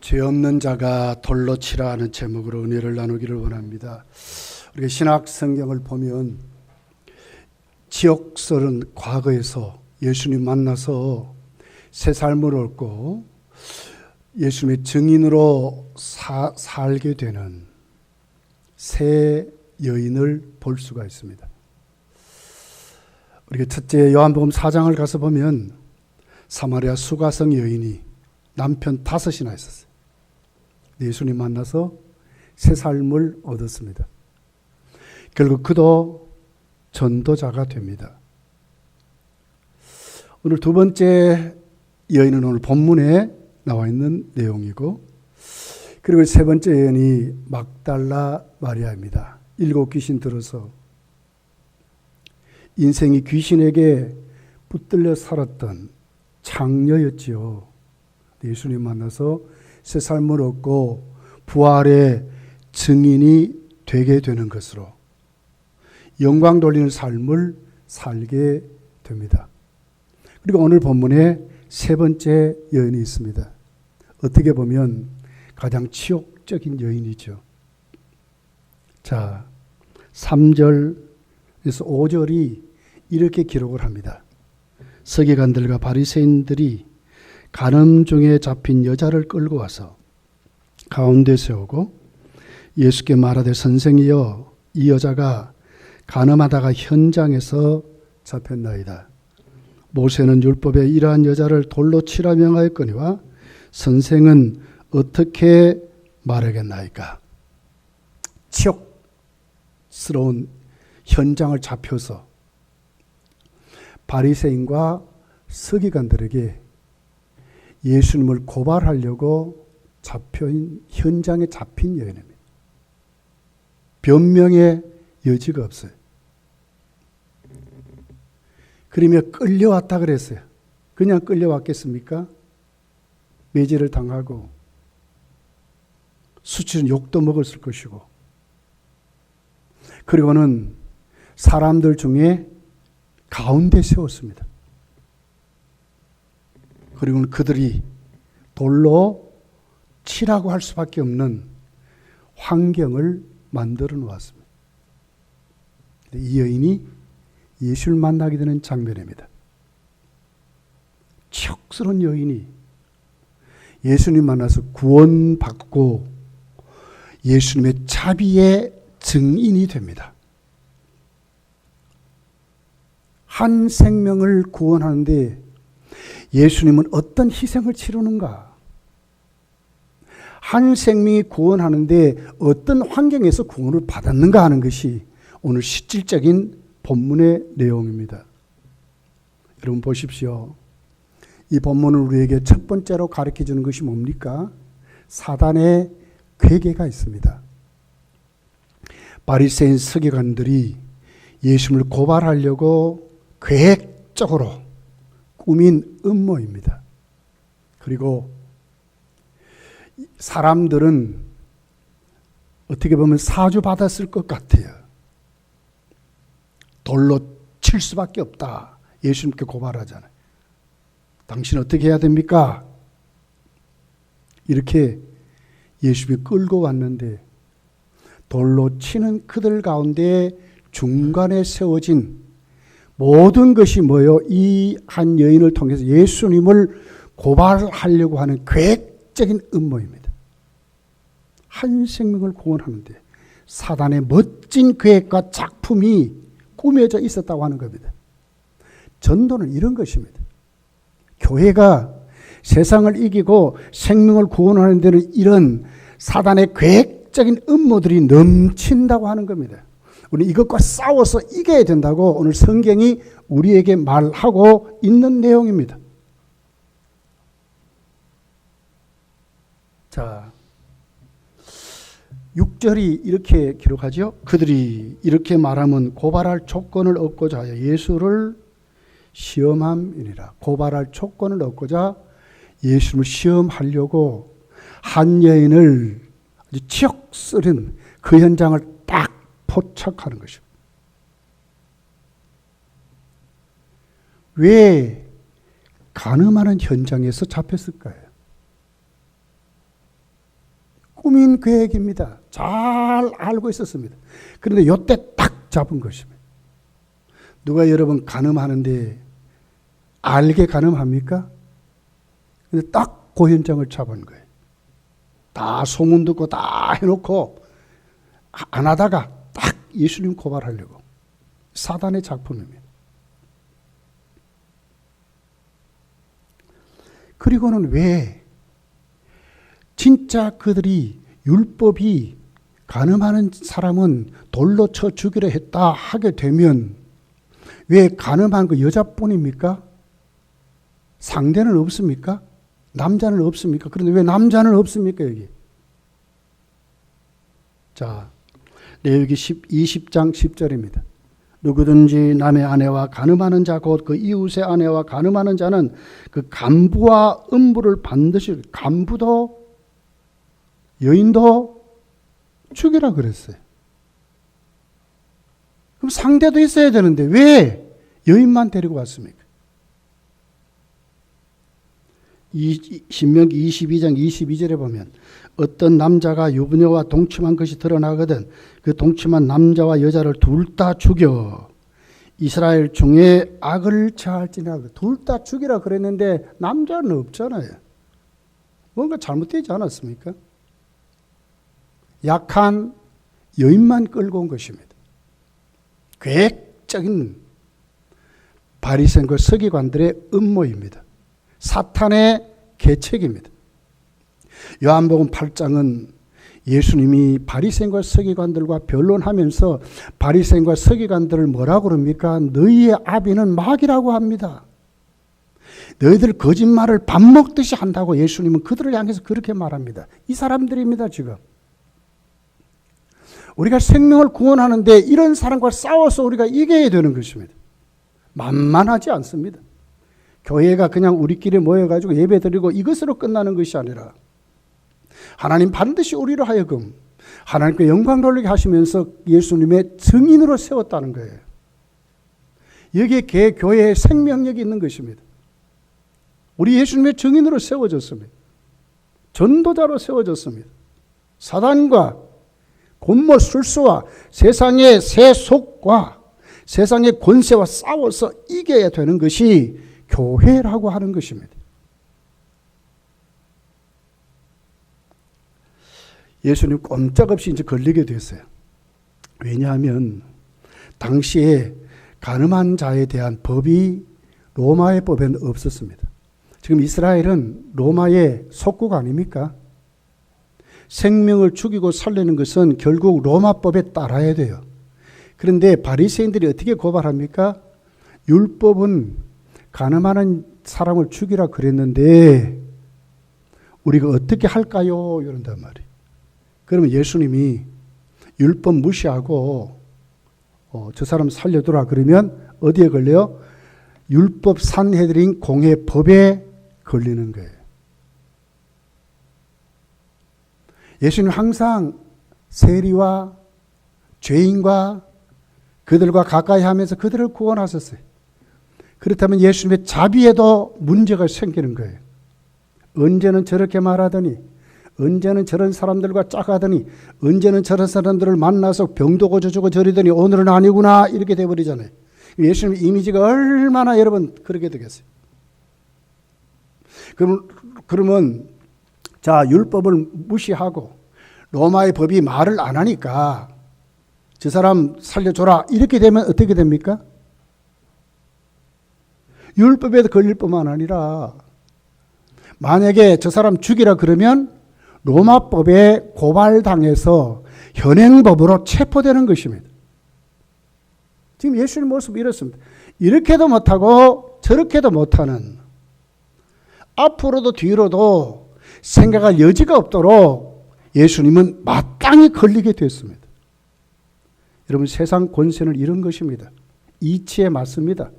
죄 없는 자가 돌로 치라 하는 제목으로 은혜를 나누기를 원합니다. 우리가 신약 성경을 보면 지옥설은 과거에서 예수님 만나서 새 삶을 얻고 예수님의 증인으로 살게 되는 새 여인을 볼 수가 있습니다. 우리가 첫째 요한복음 4장을 가서 보면 사마리아 수가성 여인이 남편 5이나 있었어요. 예수님 만나서 새 삶을 얻었습니다. 결국 그도 전도자가 됩니다. 오늘 두 번째 여인은 오늘 본문에 나와 있는 내용이고, 그리고 세 번째 여인이 막달라 마리아입니다. 7 귀신 들어서 인생이 귀신에게 붙들려 살았던 창녀였지요. 예수님 만나서 새 삶을 얻고 부활의 증인이 되게 되는 것으로 영광 돌리는 삶을 살게 됩니다. 그리고 오늘 본문에 세 번째 여인이 있습니다. 어떻게 보면 가장 치욕적인 여인이죠. 자, 3절에서 5절이 이렇게 기록을 합니다. 서기관들과 바리새인들이 간음 중에 잡힌 여자를 끌고 와서 가운데 세우고 예수께 말하되 선생이여, 이 여자가 간음하다가 현장에서 잡혔나이다. 모세는 율법에 이러한 여자를 돌로 치라 명하였거니와 선생은 어떻게 말하겠나이까. 치욕스러운 현장을 잡혀서 바리새인과 서기관들에게 예수님을 고발하려고 현장에 잡힌 여인입니다. 변명의 여지가 없어요. 그러며 끌려왔다 그랬어요. 그냥 끌려왔겠습니까? 매질을 당하고 수치는 욕도 먹었을 것이고, 그리고는 사람들 중에 가운데 세웠습니다. 그리고는 그들이 돌로 치라고 할 수밖에 없는 환경을 만들어 놓았습니다. 이 여인이 예수를 만나게 되는 장면입니다. 치욕스러운 여인이 예수님 만나서 구원받고 예수님의 자비의 증인이 됩니다. 한 생명을 구원하는데 예수님은 어떤 희생을 치르는가? 한 생명이 구원하는데 어떤 환경에서 구원을 받았는가 하는 것이 오늘 실질적인 본문의 내용입니다. 여러분 보십시오. 이 본문은 우리에게 첫 번째로 가르쳐주는 것이 뭡니까? 사단의 괴계가 있습니다. 바리새인 서기관들이 예수님을 고발하려고 계획적으로 꾸민 음모입니다. 그리고 사람들은 어떻게 보면 사주받았을 것 같아요. 돌로 칠 수밖에 없다. 예수님께 고발하잖아요. 당신 어떻게 해야 됩니까? 이렇게 예수님이 끌고 왔는데 돌로 치는 그들 가운데 중간에 세워진 모든 것이 뭐요? 이 한 여인을 통해서 예수님을 고발하려고 하는 계획적인 음모입니다. 한 생명을 구원하는데 사단의 멋진 계획과 작품이 꾸며져 있었다고 하는 겁니다. 전도는 이런 것입니다. 교회가 세상을 이기고 생명을 구원하는 데는 이런 사단의 계획적인 음모들이 넘친다고 하는 겁니다. 우리 이것과 싸워서 이겨야 된다고 오늘 성경이 우리에게 말하고 있는 내용입니다. 자, 6절이 이렇게 기록하죠. 그들이 이렇게 말하면 고발할 조건을 얻고자 하여 예수를 시험함이니라. 고발할 조건을 얻고자 예수를 시험하려고 한 여인을 아주 치욕스런 그 현장을 딱 포착하는 것입니다. 왜 간음하는 현장에서 잡혔을까요? 꾸민 계획입니다. 잘 알고 있었습니다. 그런데 이때 딱 잡은 것입니다. 누가 여러분 간음하는데 알게 간음합니까? 근데 딱 그 현장을 잡은 거예요. 다 소문 듣고 다 해놓고 안 하다가 딱 예수님 고발하려고. 사단의 작품입니다. 그리고는 왜 진짜 그들이 율법이 간음하는 사람은 돌로 쳐 죽이려 했다 하게 되면 왜 간음한 그 여자뿐입니까? 상대는 없습니까? 남자는 없습니까? 그런데 왜 남자는 없습니까, 여기? 자, 레위기 20장 10절입니다. 누구든지 남의 아내와 간음하는 자 곧 그 이웃의 아내와 간음하는 자는 그 간부와 음부를 반드시, 간부도 여인도 죽이라 그랬어요. 그럼 상대도 있어야 되는데 왜 여인만 데리고 왔습니까? 신명기 22장 22절에 보면 어떤 남자가 유부녀와 동침한 것이 드러나거든 그 동침한 남자와 여자를 둘 다 죽여 이스라엘 중에 악을 처할지니라. 둘 다 죽이라 그랬는데 남자는 없잖아요. 뭔가 잘못되지 않았습니까? 약한 여인만 끌고 온 것입니다. 계획적인 바리새인과 서기관들의 음모입니다. 사탄의 계책입니다. 요한복음 8장은 예수님이 바리새인과 서기관들과 변론하면서 바리새인과 서기관들을 뭐라고 그럽니까? 너희의 아비는 마귀라고 합니다. 너희들 거짓말을 밥 먹듯이 한다고 예수님은 그들을 향해서 그렇게 말합니다. 이 사람들입니다, 지금. 우리가 생명을 구원하는데 이런 사람과 싸워서 우리가 이겨야 되는 것입니다. 만만하지 않습니다. 교회가 그냥 우리끼리 모여가지고 예배 드리고 이것으로 끝나는 것이 아니라 하나님 반드시 우리로 하여금 하나님께 영광 돌리게 하시면서 예수님의 증인으로 세웠다는 거예요. 여기에 교회에 생명력이 있는 것입니다. 우리 예수님의 증인으로 세워졌습니다. 전도자로 세워졌습니다. 사단과 곤모 술수와 세상의 세속과 세상의 권세와 싸워서 이겨야 되는 것이 교회라고 하는 것입니다. 예수님 꼼짝없이 이제 걸리게 됐어요. 왜냐하면 당시에 간음한 자에 대한 법이 로마의 법에는 없었습니다. 지금 이스라엘은 로마의 속국 아닙니까? 생명을 죽이고 살리는 것은 결국 로마법에 따라야 돼요. 그런데 바리새인들이 어떻게 고발합니까? 율법은 간음하는 사람을 죽이라 그랬는데 우리가 어떻게 할까요? 이런단 말이에요. 그러면 예수님이 율법 무시하고 저 사람 살려두라 그러면 어디에 걸려요? 율법 산헤드린 공회법에 걸리는 거예요. 예수님은 항상 세리와 죄인과 그들과 가까이 하면서 그들을 구원하셨어요. 그렇다면 예수님의 자비에도 문제가 생기는 거예요. 언제는 저렇게 말하더니 언제는 저런 사람들과 짝하더니 언제는 저런 사람들을 만나서 병도 고쳐주고 저리더니 오늘은 아니구나 이렇게 돼버리잖아요. 예수님의 이미지가 얼마나 여러분 그렇게 되겠어요. 그러면 자 율법을 무시하고 로마의 법이 말을 안 하니까 저 사람 살려줘라 이렇게 되면 어떻게 됩니까? 율법에 걸릴 뿐만 아니라 만약에 저 사람 죽이라 그러면 로마법에 고발당해서 현행법으로 체포되는 것입니다. 지금 예수님 모습이 이렇습니다. 이렇게도 못하고 저렇게도 못하는 앞으로도 뒤로도 생각할 여지가 없도록 예수님은 마땅히 걸리게 됐습니다. 여러분 세상 권세는 이런 것입니다. 이치에 맞습니다.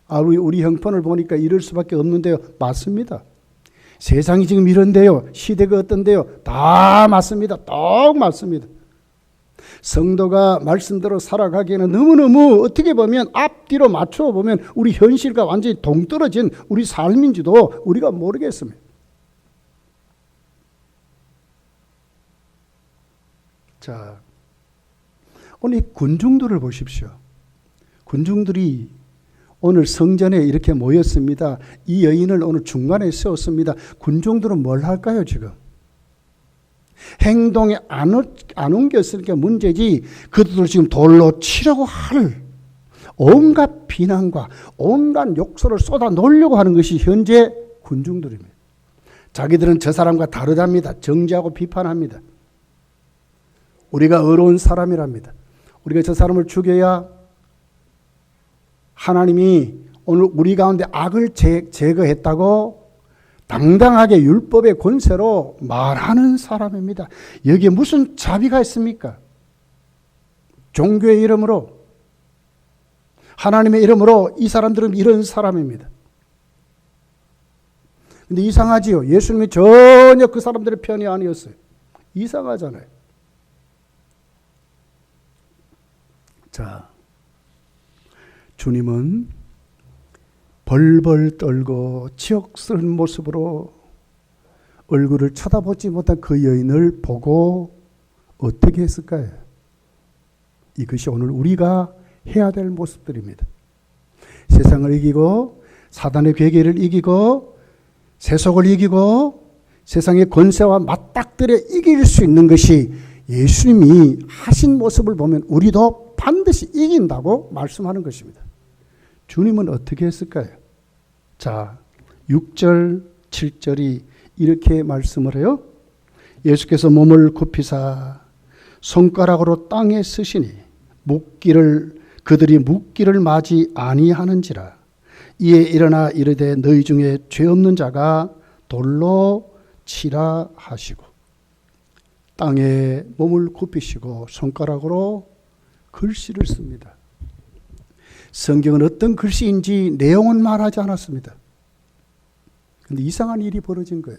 우리 형편을 보니까 이럴 수밖에 없는데요. 맞습니다. 세상이 지금 이런데요. 시대가 어떤데요. 다 맞습니다. 똑 맞습니다. 성도가 말씀대로 살아가기에는 너무너무 어떻게 보면 앞뒤로 맞춰 보면 우리 현실과 완전히 동떨어진 우리 삶인지도 우리가 모르겠습니다. 자, 오늘 이 군중들을 보십시오. 군중들이 오늘 성전에 이렇게 모였습니다. 이 여인을 오늘 중간에 세웠습니다. 군중들은 뭘 할까요, 지금? 행동에 안 옮겼으니까 문제지, 그들을 지금 돌로 치려고 할 온갖 비난과 온갖 욕설을 쏟아 놓으려고 하는 것이 현재 군중들입니다. 자기들은 저 사람과 다르답니다. 정죄하고 비판합니다. 우리가 의로운 사람이랍니다. 우리가 저 사람을 죽여야 하나님이 오늘 우리 가운데 악을 제거했다고 당당하게 율법의 권세로 말하는 사람입니다. 여기에 무슨 자비가 있습니까? 종교의 이름으로, 하나님의 이름으로 이 사람들은 이런 사람입니다. 근데 이상하지요. 예수님이 전혀 그 사람들의 편이 아니었어요. 이상하잖아요. 자, 주님은 벌벌 떨고 지옥스러운 모습으로 얼굴을 쳐다보지 못한 그 여인을 보고 어떻게 했을까요? 이것이 오늘 우리가 해야 될 모습들입니다. 세상을 이기고 사단의 괴계를 이기고 세속을 이기고 세상의 권세와 맞닥뜨려 이길 수 있는 것이 예수님이 하신 모습을 보면 우리도 반드시 이긴다고 말씀하는 것입니다. 주님은 어떻게 했을까요? 자, 6절, 7절이 이렇게 말씀을 해요. 예수께서 몸을 굽히사 손가락으로 땅에 쓰시니 그들이 묻기를 마지 아니하는지라. 이에 일어나 이르되 너희 중에 죄 없는 자가 돌로 치라 하시고 땅에 몸을 굽히시고 손가락으로 글씨를 씁니다. 성경은 어떤 글씨인지 내용은 말하지 않았습니다. 그런데 이상한 일이 벌어진 거예요.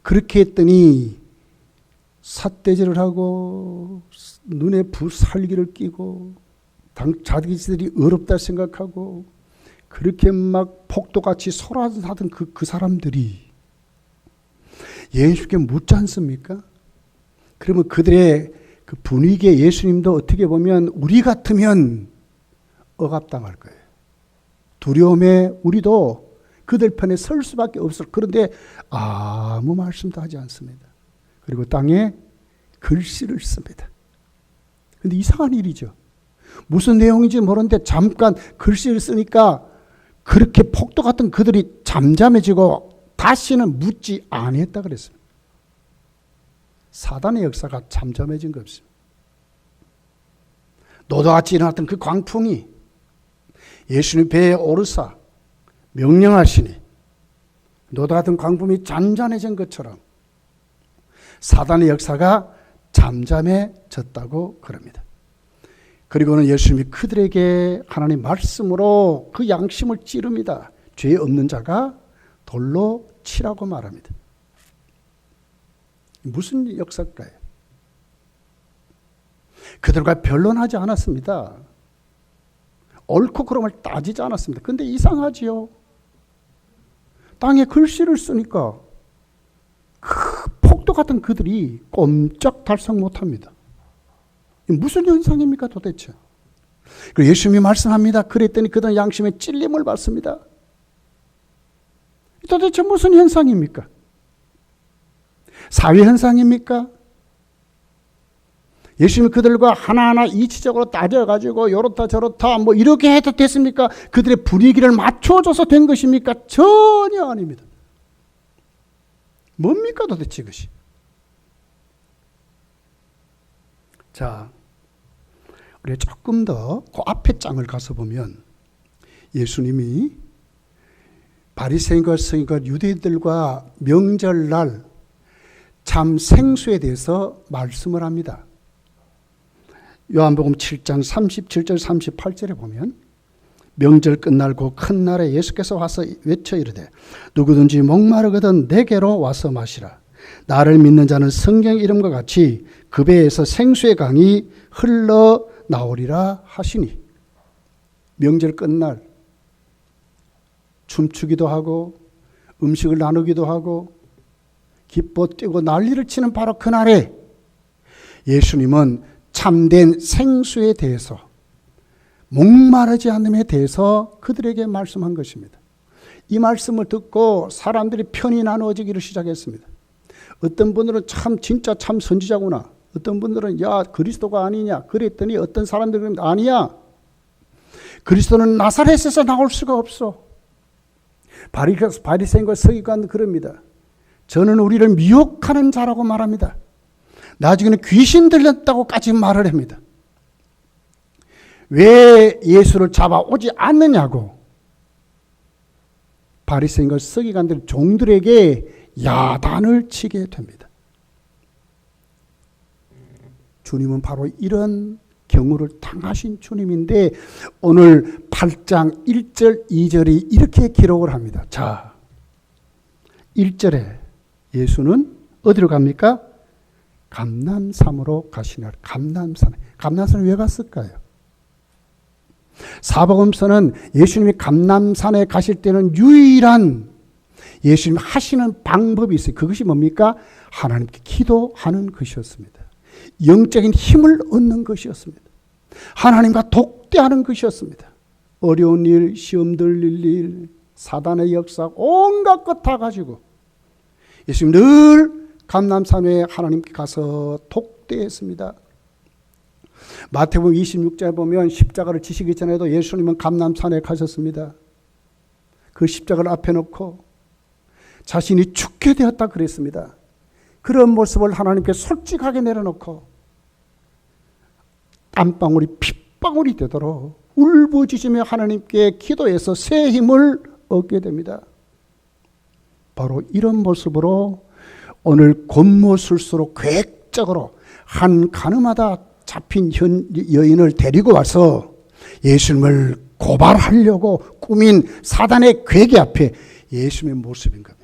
그렇게 했더니 삿대질을 하고 눈에 부살기를 끼고 자기들이 어렵다 생각하고 그렇게 막 폭도같이 소란하던 그 사람들이 예수께 묻지 않습니까? 그러면 그들의 그 분위기에 예수님도 어떻게 보면 우리 같으면 억압당할 거예요. 두려움에 우리도 그들 편에 설 수밖에 없을. 그런데 아무 말씀도 하지 않습니다. 그리고 땅에 글씨를 씁니다. 그런데 이상한 일이죠. 무슨 내용인지 모르는데 잠깐 글씨를 쓰니까 그렇게 폭도 같은 그들이 잠잠해지고 다시는 묻지 아니했다 그랬습니다. 사단의 역사가 잠잠해진 거 없습니다. 노도같이 일어났던 그 광풍이 예수님 배에 오르사 명령하시니 노도 같은 광풍이 잔잔해진 것처럼 사단의 역사가 잠잠해졌다고 그럽니다. 그리고는 예수님이 그들에게 하나님 말씀으로 그 양심을 찌릅니다. 죄 없는 자가 돌로 치라고 말합니다. 무슨 역사일까요? 그들과 변론하지 않았습니다. 옳고 그름을 따지지 않았습니다. 그런데 이상하지요. 땅에 글씨를 쓰니까 그 폭도 같은 그들이 꼼짝달싹 못합니다. 무슨 현상입니까 도대체? 그리고 예수님이 말씀합니다. 그랬더니 그들은 양심에 찔림을 받습니다. 도대체 무슨 현상입니까? 사회 현상입니까? 예수님이 그들과 하나하나 이치적으로 따져가지고 요렇다 저렇다 뭐 이렇게 해도 됐습니까? 그들의 분위기를 맞춰줘서 된 것입니까? 전혀 아닙니다. 뭡니까 도대체 이것이? 자, 우리 조금 더 그 앞에 장을 가서 보면 예수님이 바리새인과 서기관 유대인들과 명절날 참 생수에 대해서 말씀을 합니다. 요한복음 7장 37절 38절에 보면 명절 끝날고 큰 날에 예수께서 와서 외쳐 이르되 누구든지 목마르거든 내게로 와서 마시라. 나를 믿는 자는 성경 이름과 같이 그 배에서 생수의 강이 흘러나오리라 하시니 명절 끝날 춤추기도 하고 음식을 나누기도 하고 기뻐 뛰고 난리를 치는 바로 그날에 예수님은 참된 생수에 대해서, 목마르지 않음에 대해서 그들에게 말씀한 것입니다. 이 말씀을 듣고 사람들이 편이 나누어지기를 시작했습니다. 어떤 분들은 진짜 참 선지자구나. 어떤 분들은 야 그리스도가 아니냐 그랬더니 어떤 사람들은 아니야. 그리스도는 나사렛에서 나올 수가 없어. 바리새인과 서기관은 그럽니다. 저는 우리를 미혹하는 자라고 말합니다. 나중에는 귀신 들렸다고까지 말을 합니다. 왜 예수를 잡아오지 않느냐고 바리새인과 서기관들 종들에게 야단을 치게 됩니다. 주님은 이런 경우를 당하신 주님인데 오늘 8장 1절 2절이 이렇게 기록을 합니다. 자, 1절에 예수는 어디로 갑니까? 감람산으로 가시나라. 감람산에 왜 갔을까요? 사복음서는 예수님이 감람산에 가실 때는 유일한 예수님이 하시는 방법이 있어요. 그것이 뭡니까? 하나님께 기도하는 것이었습니다. 영적인 힘을 얻는 것이었습니다. 하나님과 독대하는 것이었습니다. 어려운 일, 시험 들릴 일, 사단의 역사, 온갖 것 다 가지고 예수님 늘 감람산에 하나님께 가서 독대했습니다. 마태복음 26장에 보면 십자가를 지시기 전에도 예수님은 감람산에 가셨습니다. 그 십자가를 앞에 놓고 자신이 죽게 되었다 그랬습니다. 그런 모습을 하나님께 솔직하게 내려놓고 땀방울이 핏방울이 되도록 울부짖으며 하나님께 기도해서 새 힘을 얻게 됩니다. 바로 이런 모습으로 오늘 곤모술수로 계획적으로 한 가늠하다 잡힌 여인을 데리고 와서 예수님을 고발하려고 꾸민 사단의 괴계 앞에 예수님의 모습인 겁니다.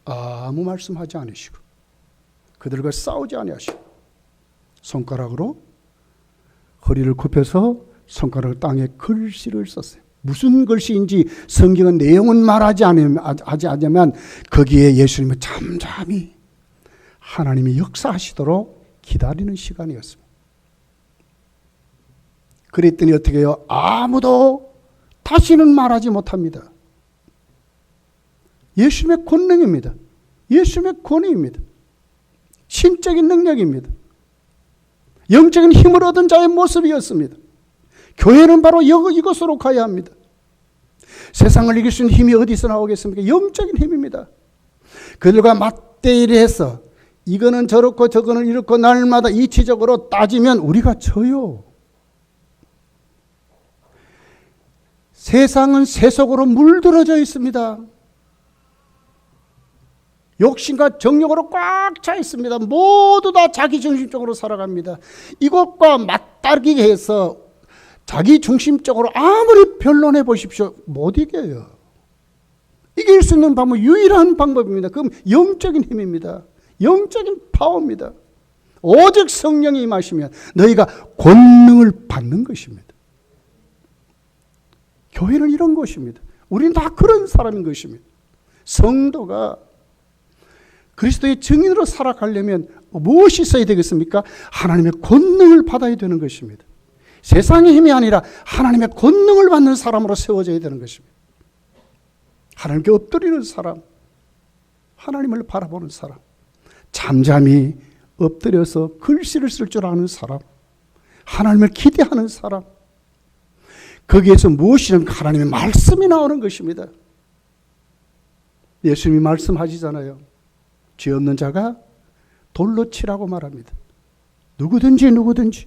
아무 말씀하지 않으시고 그들과 싸우지 아니하시고 손가락으로 허리를 굽혀서 손가락을 땅에 글씨를 썼어요. 무슨 글씨인지 성경은 내용은 말하지 않으면 거기에 예수님은 잠잠히 하나님이 역사하시도록 기다리는 시간이었습니다. 그랬더니 어떻게 해요? 아무도 다시는 말하지 못합니다. 예수님의 권능입니다. 예수님의 권위입니다. 신적인 능력입니다. 영적인 힘을 얻은 자의 모습이었습니다. 교회는 바로 이것으로 가야 합니다. 세상을 이길 수 있는 힘이 어디서 나오겠습니까? 영적인 힘입니다. 그들과 맞대리해서 이거는 저렇고 저거는 이렇고 날마다 이치적으로 따지면 우리가 져요. 세상은 세속으로 물들어져 있습니다. 욕심과 정욕으로 꽉 차 있습니다. 모두 다 자기중심적으로 살아갑니다. 이것과 맞다르게 해서 자기중심적으로 아무리 변론해 보십시오. 못 이겨요. 이길 수 있는 방법, 유일한 방법입니다. 그럼 영적인 힘입니다. 영적인 파워입니다. 오직 성령이 임하시면 너희가 권능을 받는 것입니다. 교회는 이런 것입니다. 우리는 다 그런 사람인 것입니다. 성도가 그리스도의 증인으로 살아가려면 무엇이 있어야 되겠습니까? 하나님의 권능을 받아야 되는 것입니다. 세상의 힘이 아니라 하나님의 권능을 받는 사람으로 세워져야 되는 것입니다. 하나님께 엎드리는 사람, 하나님을 바라보는 사람, 잠잠히 엎드려서 글씨를 쓸 줄 아는 사람, 하나님을 기대하는 사람, 거기에서 무엇이든 하나님의 말씀이 나오는 것입니다. 예수님이 말씀하시잖아요. 죄 없는 자가 돌로 치라고 말합니다. 누구든지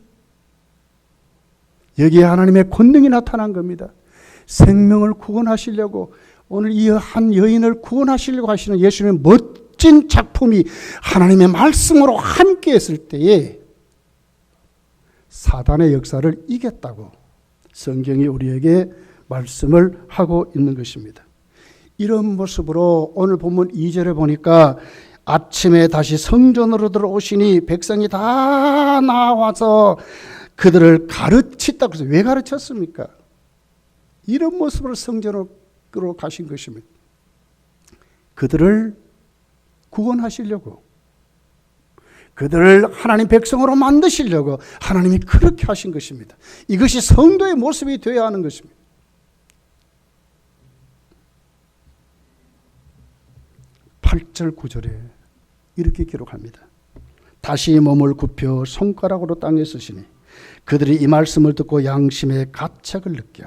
여기에 하나님의 권능이 나타난 겁니다. 생명을 구원하시려고 오늘 이 한 여인을 구원하시려고 하시는 예수님의 멋진 작품이 하나님의 말씀으로 함께 했을 때에 사단의 역사를 이겼다고 성경이 우리에게 말씀을 하고 있는 것입니다. 이런 모습으로 오늘 본문 2절에 보니까 아침에 다시 성전으로 들어오시니 백성이 다 나와서 그들을 가르치다. 그래서 왜 가르쳤습니까? 이런 모습으로 성전으로 가신 것입니다. 그들을 구원하시려고, 그들을 하나님 백성으로 만드시려고 하나님이 그렇게 하신 것입니다. 이것이 성도의 모습이 되어야 하는 것입니다. 팔 절 9절에 이렇게 기록합니다. 다시 몸을 굽혀 손가락으로 땅에 쓰시니 그들이 이 말씀을 듣고 양심의 가책을 느껴.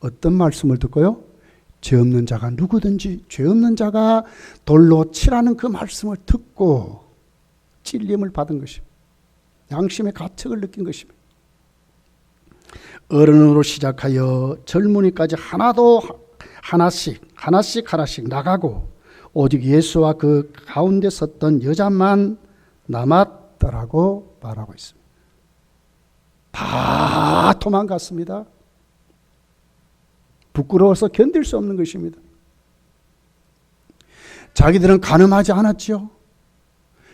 어떤 말씀을 듣고요? 죄 없는 자가 누구든지 죄 없는 자가 돌로 치라는 그 말씀을 듣고 찔림을 받은 것입니다. 양심의 가책을 느낀 것입니다. 어른으로 시작하여 젊은이까지 하나씩 나가고 오직 예수와 그 가운데 섰던 여자만 남았다라고 말하고 있습니다. 다 도망갔습니다. 부끄러워서 견딜 수 없는 것입니다. 자기들은 간음하지 않았죠.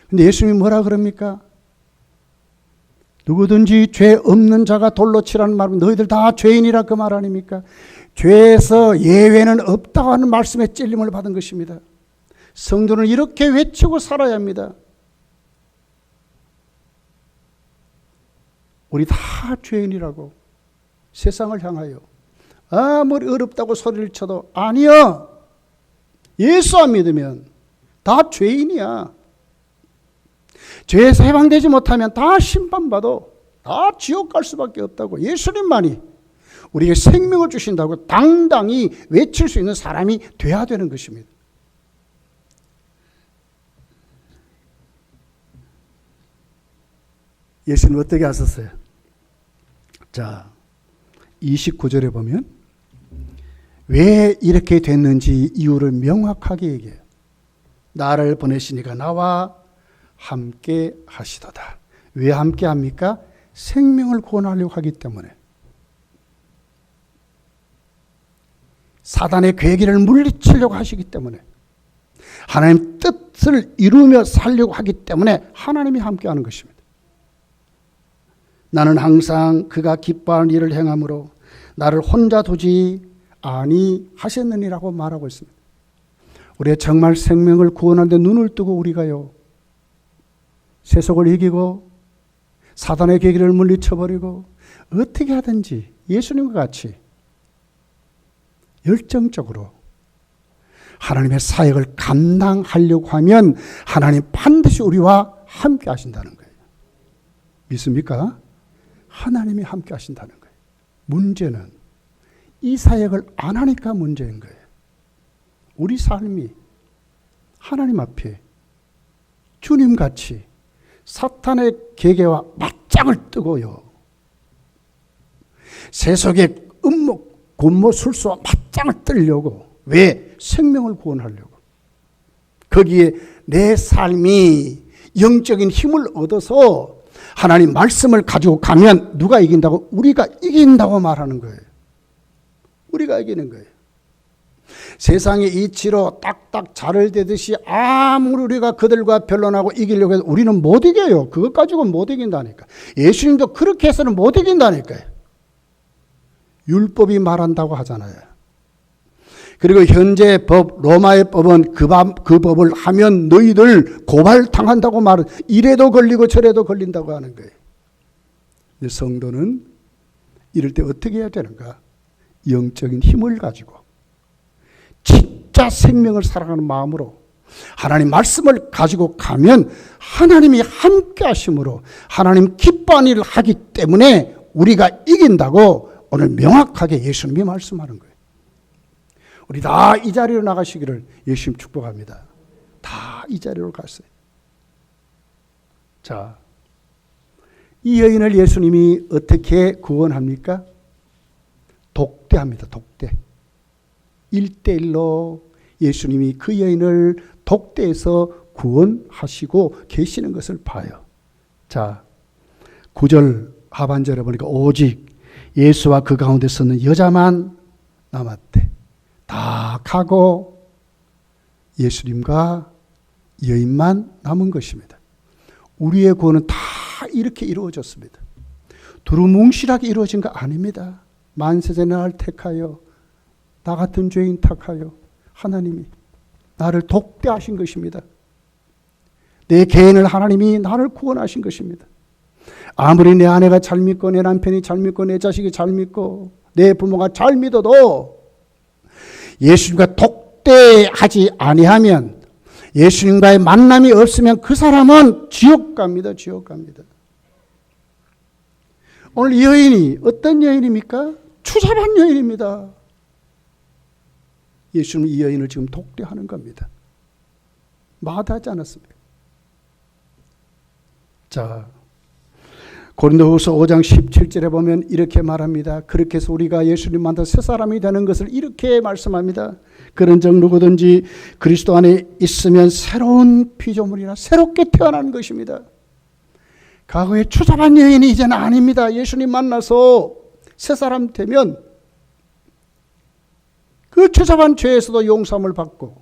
근데 예수님이 뭐라 그럽니까? 누구든지 죄 없는 자가 돌로 치라는 말은 너희들 다 죄인이라 그 말 아닙니까? 죄에서 예외는 없다고 하는 말씀에 찔림을 받은 것입니다. 성도는 이렇게 외치고 살아야 합니다. 우리 다 죄인이라고 세상을 향하여 아무리 어렵다고 소리를 쳐도 아니야. 예수 안 믿으면 다 죄인이야. 죄에서 해방되지 못하면 다 심판받아. 다 지옥 갈 수밖에 없다고. 예수님만이 우리에게 생명을 주신다고 당당히 외칠 수 있는 사람이 돼야 되는 것입니다. 예수님 어떻게 하셨어요? 자, 29절에 보면 왜 이렇게 됐는지 이유를 명확하게 얘기해요. 나를 보내시니까 나와 함께 하시도다. 왜 함께 합니까? 생명을 구원하려고 하기 때문에. 사단의 괴기를 물리치려고 하시기 때문에. 하나님 뜻을 이루며 살려고 하기 때문에 하나님이 함께 하는 것입니다. 나는 항상 그가 기뻐하는 일을 행함으로 나를 혼자 두지 아니하셨느니라고 말하고 있습니다. 우리가 정말 생명을 구원하는데 눈을 뜨고 우리가요, 세속을 이기고 사단의 계기를 물리쳐버리고 어떻게 하든지 예수님과 같이 열정적으로 하나님의 사역을 감당하려고 하면 하나님 반드시 우리와 함께 하신다는 거예요. 믿습니까? 하나님이 함께 하신다는 거예요. 문제는 이 사역을 안 하니까 문제인 거예요. 우리 삶이 하나님 앞에 주님같이 사탄의 계계와 맞짱을 뜨고요, 세속의 음모, 곤모, 술수와 맞짱을 뜨려고. 왜? 생명을 구원하려고. 거기에 내 삶이 영적인 힘을 얻어서 하나님 말씀을 가지고 가면 누가 이긴다고? 우리가 이긴다고 말하는 거예요. 우리가 이기는 거예요. 세상의 이치로 딱딱 자를 대듯이 아무리 우리가 그들과 변론하고 이기려고 해도 우리는 못 이겨요. 그것 가지고는 못 이긴다니까. 예수님도 그렇게 해서는 못 이긴다니까요. 율법이 말한다고 하잖아요. 그리고 현재 법, 로마의 법은 그 법을 하면 너희들 고발당한다고 말은, 이래도 걸리고 저래도 걸린다고 하는 거예요. 근데 성도는 이럴 때 어떻게 해야 되는가? 영적인 힘을 가지고 진짜 생명을 사랑하는 마음으로 하나님 말씀을 가지고 가면 하나님이 함께 하심으로 하나님 기뻐하는 일을 하기 때문에 우리가 이긴다고 오늘 명확하게 예수님이 말씀하는 거예요. 우리 다 이 자리로 나가시기를 예수님 축복합니다. 다 이 자리로 갔어요. 자, 이 여인을 예수님이 어떻게 구원합니까? 독대합니다. 독대. 1대1로 예수님이 그 여인을 독대해서 구원하시고 계시는 것을 봐요. 자, 9절 하반절에 보니까 오직 예수와 그 가운데 서는 여자만 남았대. 다 가고 예수님과 여인만 남은 것입니다. 우리의 구원은 다 이렇게 이루어졌습니다. 두루뭉실하게 이루어진 거 아닙니다. 만세전에 나를 택하여 나 같은 죄인 택하여 하나님이 나를 독대하신 것입니다. 내 개인을 하나님이 나를 구원하신 것입니다. 아무리 내 아내가 잘 믿고 내 남편이 잘 믿고 내 자식이 잘 믿고 내 부모가 잘 믿어도 예수님과 독대하지 아니하면, 예수님과의 만남이 없으면 그 사람은 지옥 갑니다. 지옥 갑니다. 오늘 이 여인이 어떤 여인입니까? 추잡한 여인입니다. 예수님은 이 여인을 지금 독대하는 겁니다. 마다하지 않았습니까? 자, 고린도후서 5장 17절에 보면 이렇게 말합니다. 그렇게 해서 우리가 예수님 만나 새 사람이 되는 것을 이렇게 말씀합니다. 그런즉 누구든지 그리스도 안에 있으면 새로운 피조물이라, 새롭게 태어나는 것입니다. 과거에 추잡한 여인이 이제는 아닙니다. 예수님 만나서 새 사람 되면 그 추잡한 죄에서도 용서함을 받고,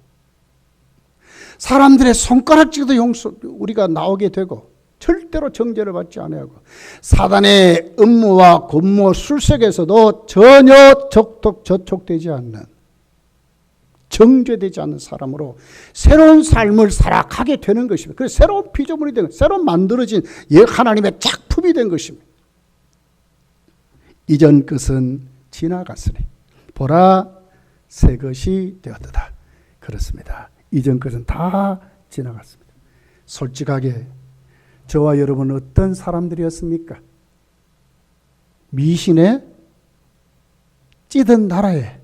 사람들의 손가락질도 우리가 나오게 되고, 절대로 정죄를 받지 아니하고, 사단의 음모와 권모 술색에서도 전혀 저촉되지 않는, 정죄되지 않는 사람으로 새로운 삶을 살아가게 되는 것입니다. 그래서 새로운 피조물이 된, 새로 만들어진 하나님의 작품이 된 것입니다. 이전 것은 지나갔으니 보라 새 것이 되었도다. 그렇습니다. 이전 것은 다 지나갔습니다. 솔직하게 저와 여러분은 어떤 사람들이었습니까? 미신에 찌든 나라에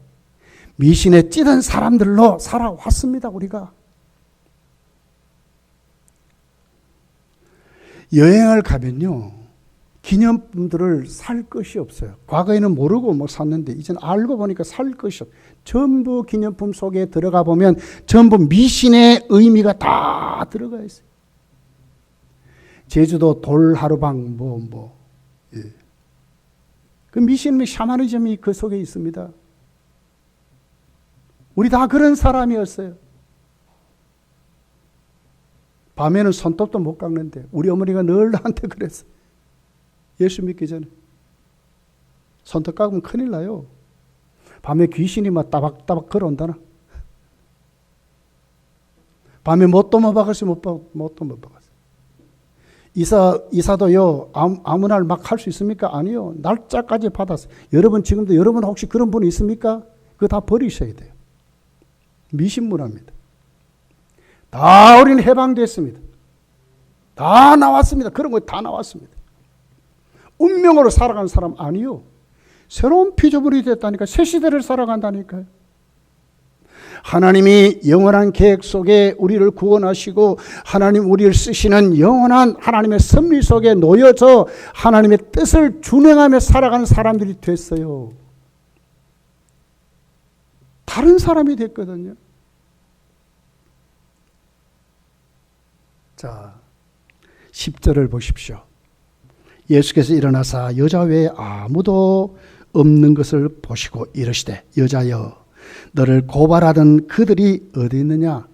미신에 찌든 사람들로 살아왔습니다. 우리가 여행을 가면요, 기념품들을 살 것이 없어요. 과거에는 모르고 뭐 샀는데 이제는 알고 보니까 살 것이 없어요. 전부 기념품 속에 들어가 보면 전부 미신의 의미가 다 들어가 있어요. 제주도 돌하루방 그 미신, 샤머니즘이 그 속에 있습니다. 우리 다 그런 사람이었어요. 밤에는 손톱도 못 깎는데 우리 어머니가 늘 나한테 그랬어요. 예수 믿기 전에 손톱 깎으면 큰일 나요. 밤에 귀신이 막 따박따박 걸어온다나. 밤에 뭣도 못 박았어요. 뭣도 못 박았어요. 이사도요, 아무 날 막 할 수 있습니까? 아니요. 날짜까지 받았어요. 여러분 지금도, 여러분 혹시 그런 분 있습니까? 그거 다 버리셔야 돼요. 미신문화입니다. 다 우리는 해방됐습니다. 다 나왔습니다. 그런 거 다 나왔습니다. 운명으로 살아가는 사람 아니요. 새로운 피조물이 됐다니까. 새 시대를 살아간다니까요. 하나님이 영원한 계획 속에 우리를 구원하시고 하나님 우리를 쓰시는 영원한 하나님의 섭리 속에 놓여져 하나님의 뜻을 준행하며 살아가는 사람들이 됐어요. 다른 사람이 됐거든요. 자, 10절을 보십시오. 예수께서 일어나사 여자 외에 아무도 없는 것을 보시고 이르시되 여자여 너를 고발하던 그들이 어디 있느냐?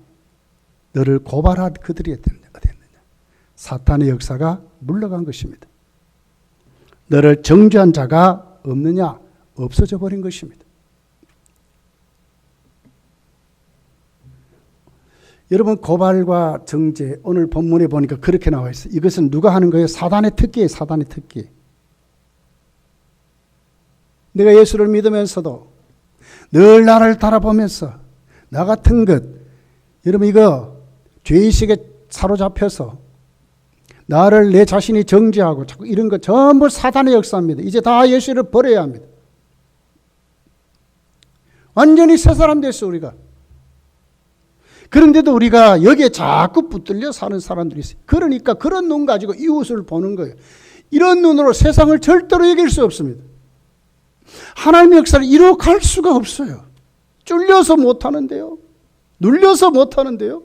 너를 고발한 그들이 어디 있느냐? 사탄의 역사가 물러간 것입니다. 너를 정죄한 자가 없느냐? 없어져 버린 것입니다. 여러분, 고발과 정죄, 오늘 본문에 보니까 그렇게 나와 있어요. 이것은 누가 하는 거예요? 사단의 특기예요. 사단의 특기. 내가 예수를 믿으면서도 늘 나를 달아보면서 나 같은 것, 여러분 이거 죄의식에 사로잡혀서 나를 내 자신이 정죄하고 자꾸 이런 것 전부 사단의 역사입니다. 이제 다 예수를 버려야 합니다. 완전히 새 사람 됐어 우리가. 그런데도 우리가 여기에 자꾸 붙들려 사는 사람들이 있어요. 그러니까 그런 눈 가지고 이웃을 보는 거예요. 이런 눈으로 세상을 절대로 이길 수 없습니다. 하나님의 역사를 이룩할 수가 없어요. 쫄려서 못하는데요. 눌려서 못하는데요.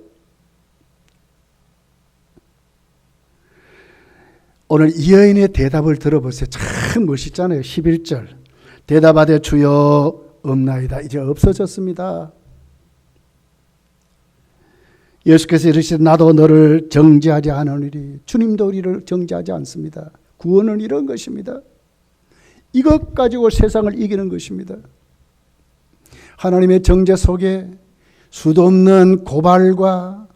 오늘 이 여인의 대답을 들어보세요. 참 멋있잖아요. 11절. 대답하되 주여 없나이다. 이제 없어졌습니다. 예수께서 이르시되 나도 너를 정죄하지 않으리니. 주님도 우리를 정죄하지 않습니다. 구원은 이런 것입니다. 이것 가지고 세상을 이기는 것입니다. 하나님의 정죄 속에 수도 없는 고발과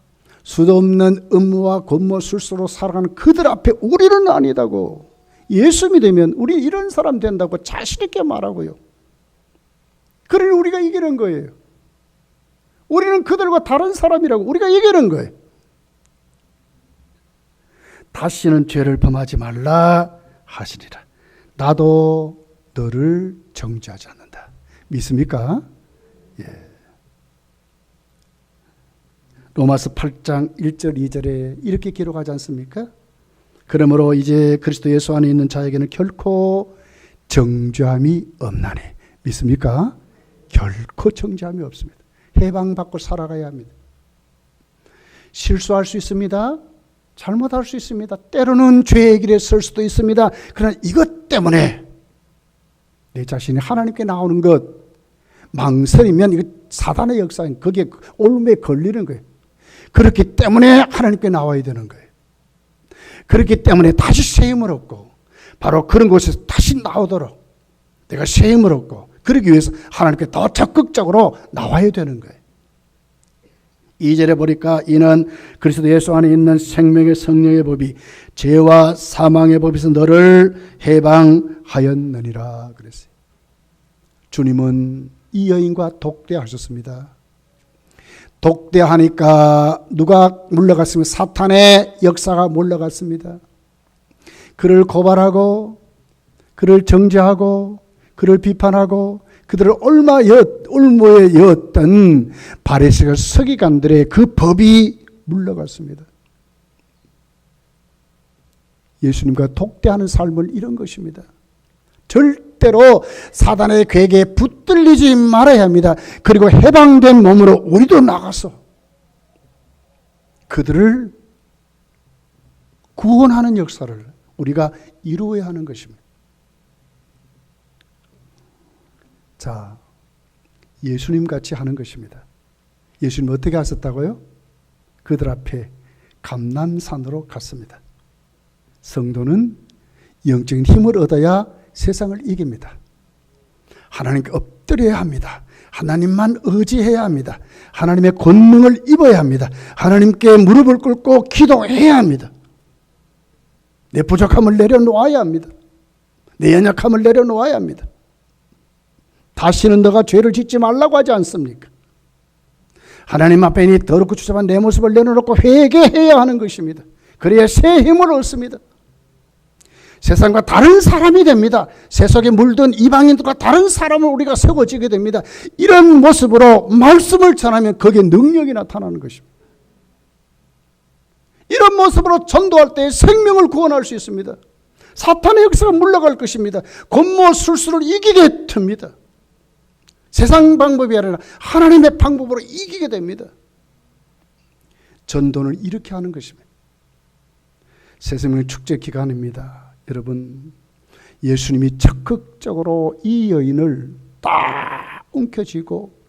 수도 없는 음모와 권모술수로 살아가는 그들 앞에 우리는 아니다고. 예수 믿으면 우리 이런 사람 된다고 자신 있게 말하고요. 그러니 우리가 이기는 거예요. 우리는 그들과 다른 사람이라고 우리가 이기는 거예요. 다시는 죄를 범하지 말라 하시리라. 나도 너를 정죄하지 않는다. 믿습니까? 예. 로마서 8장 1절 2절에 이렇게 기록하지 않습니까? 그러므로 이제 그리스도 예수 안에 있는 자에게는 결코 정죄함이 없나니. 믿습니까? 결코 정죄함이 없습니다. 해방받고 살아가야 합니다. 실수할 수 있습니다. 잘못할 수 있습니다. 때로는 죄의 길에 설 수도 있습니다. 그러나 이것 때문에 내 자신이 하나님께 나오는 것 망설이면 이거 사단의 역사인 거기에 올무에 걸리는 거예요. 그렇기 때문에 하나님께 나와야 되는 거예요. 그렇기 때문에 다시 새 힘을 얻고 바로 그런 곳에서 다시 나오도록 내가 새 힘을 얻고 그러기 위해서 하나님께 더 적극적으로 나와야 되는 거예요. 2절에 보니까 이는 그리스도 예수 안에 있는 생명의 성령의 법이 죄와 사망의 법에서 너를 해방하였느니라 그랬어요. 주님은 이 여인과 독대하셨습니다. 독대하니까 누가 물러갔으면 사탄의 역사가 물러갔습니다. 그를 고발하고 그를 정죄하고 그를 비판하고 그들을 올무에 여었던 바리새인과 서기관들의 그 법이 물러갔습니다. 예수님과 독대하는 삶을 이런 것입니다. 절대로 사단의 괴계에 붙들리지 말아야 합니다. 그리고 해방된 몸으로 우리도 나가서 그들을 구원하는 역사를 우리가 이루어야 하는 것입니다. 자, 예수님 같이 하는 것입니다. 예수님 어떻게 하셨다고요? 그들 앞에 감람산으로 갔습니다. 성도는 영적인 힘을 얻어야 세상을 이깁니다. 하나님께 엎드려야 합니다. 하나님만 의지해야 합니다. 하나님의 권능을 입어야 합니다. 하나님께 무릎을 꿇고 기도해야 합니다. 내 부족함을 내려놓아야 합니다. 내 연약함을 내려놓아야 합니다. 다시는 너가 죄를 짓지 말라고 하지 않습니까? 하나님 앞에 이 더럽고 추잡한 내 모습을 내려놓고 회개해야 하는 것입니다. 그래야 새 힘을 얻습니다. 세상과 다른 사람이 됩니다. 세속에 물든 이방인들과 다른 사람을 우리가 세워지게 됩니다. 이런 모습으로 말씀을 전하면 거기에 능력이 나타나는 것입니다. 이런 모습으로 전도할 때 생명을 구원할 수 있습니다. 사탄의 역사가 물러갈 것입니다. 권모술수를 이기게 됩니다. 세상 방법이 아니라 하나님의 방법으로 이기게 됩니다. 전도는 이렇게 하는 것입니다. 새생명 축제 기간입니다. 여러분, 예수님이 적극적으로 이 여인을 딱 움켜쥐고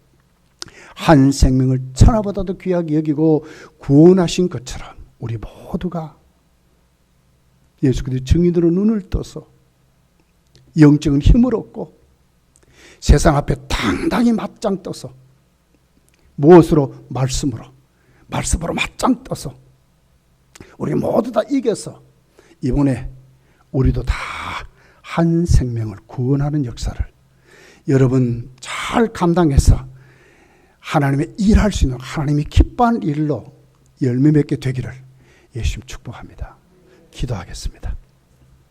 한 생명을 천하보다도 귀하게 여기고 구원하신 것처럼 우리 모두가 예수 그리스도의 증인으로 눈을 떠서 영적인 힘을 얻고 세상 앞에 당당히 맞짱 떠서 무엇으로? 말씀으로 맞짱 떠서 우리 모두 다 이겨서 이번에 우리도 다 한 생명을 구원하는 역사를 여러분 잘 감당해서 하나님의 일할 수 있는 하나님이 기뻐하는 일로 열매 맺게 되기를 예수님 축복합니다. 기도하겠습니다.